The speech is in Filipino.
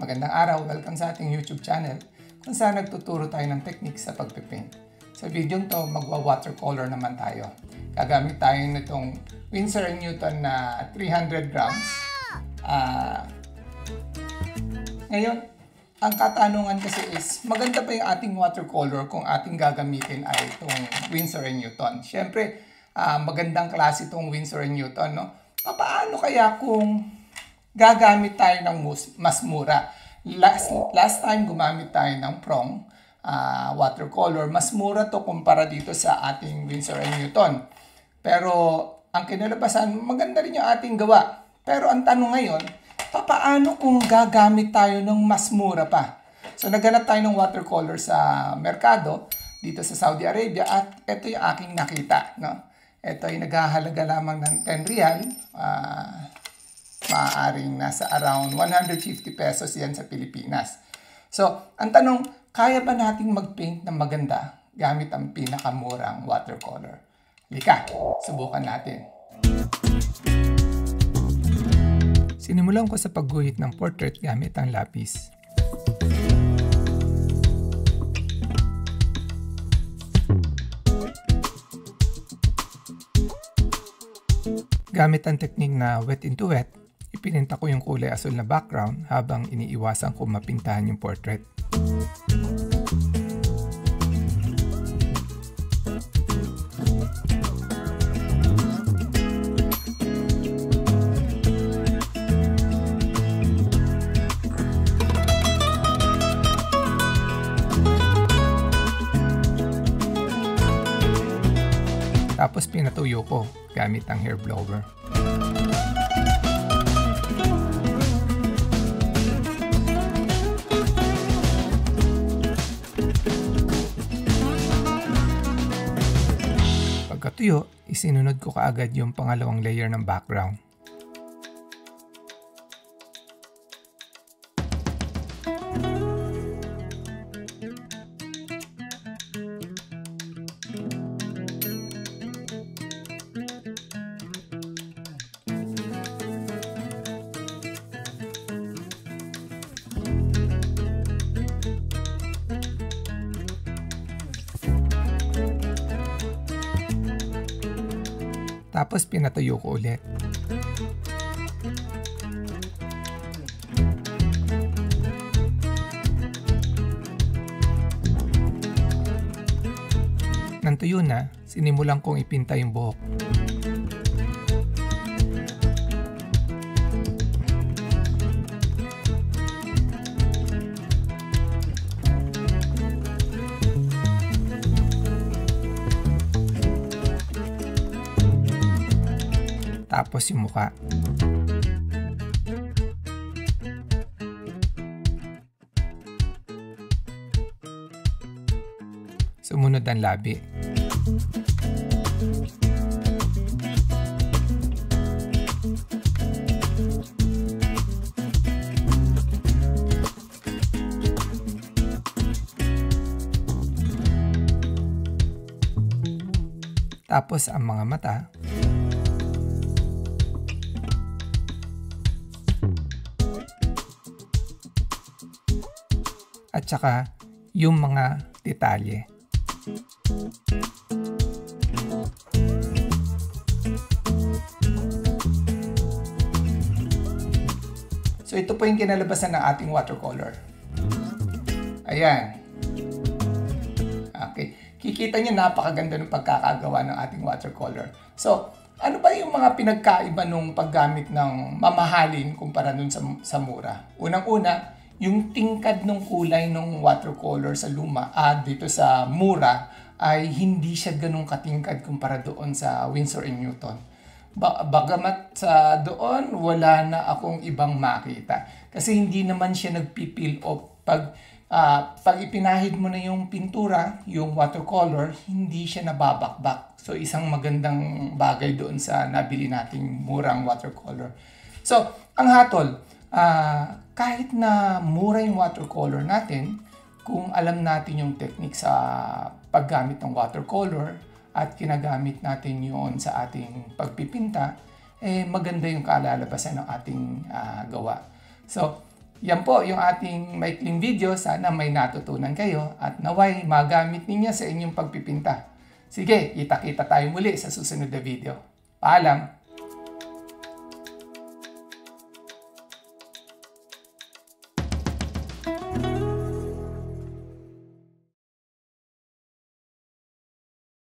Magandang araw, welcome sa ating YouTube channel kung saan nagtuturo tayo ng technique sa pagpipaint. Sa video to, magwa-watercolor naman tayo. Gagamit tayo nitong Winsor & Newton na 300 grams. Ngayon, ang katanungan kasi is, maganda pa yung ating watercolor kung ating gagamitin ay itong Winsor & Newton. Siyempre, magandang klase itong Winsor & Newton, no? Paano kaya kung gagamit tayo ng mas mura? Last time gumamit tayo ng Prong watercolor. Mas mura to kumpara dito sa ating Winsor & Newton. Pero ang kinalabasan, maganda rin yung ating gawa. Pero ang tanong ngayon, paano kung gagamit tayo ng mas mura pa? So naghanap tayo ng watercolor sa merkado dito sa Saudi Arabia at ito yung aking nakita, no? Ito ay naghahalaga lamang ng 10 real. Maaaring nasa around 150 pesos yan sa Pilipinas. So, ang tanong, kaya ba nating mag-paint ng maganda gamit ang pinakamurang watercolor? Halika, subukan natin. Sinimulan ko sa pagguhit ng portrait gamit ang lapis. Gamit ang technique na wet into wet, ipininta ko yung kulay asul na background habang iniiwasan ko mapintahan yung portrait. Tapos pinatuyo ko gamit ang hair blower. Pagkatuyo, isinunod ko kaagad yung pangalawang layer ng background. Tapos pinatuyo ko ulit. Nang tuyo na, sinimulan kong ipinta yung buhok. Tapos yung mukha. Sumunod ang labi. Tapos ang mga mata. At saka yung mga detalye. So ito po yung kinalabasan ng ating watercolor. Ayan. Okay. Kikita nyo napakaganda ng pagkakagawa ng ating watercolor. So, ano ba yung mga pinagkaiba nung paggamit ng mamahalin kumpara nun sa mura? Unang-una, yung tingkad ng kulay ng watercolor sa luma dito sa mura ay hindi siya ganun katingkad kumpara doon sa Winsor & Newton. Bagamat sa doon, wala na akong ibang makita. Kasi hindi naman siya nagpipil off. Pag ipinahid mo na yung pintura, yung watercolor, hindi siya nababakbak. So isang magandang bagay doon sa nabili nating murang watercolor. So, ang hatol, kahit na mura yung watercolor natin, kung alam natin yung technique sa paggamit ng watercolor at kinagamit natin yun sa ating pagpipinta, maganda yung kalalabasan ng ating gawa. So, Yan po yung ating maikling video. Sana may natutunan kayo at naway magamit ninyo sa inyong pagpipinta. Sige, kita-kita tayo muli sa susunod na video. Paalam!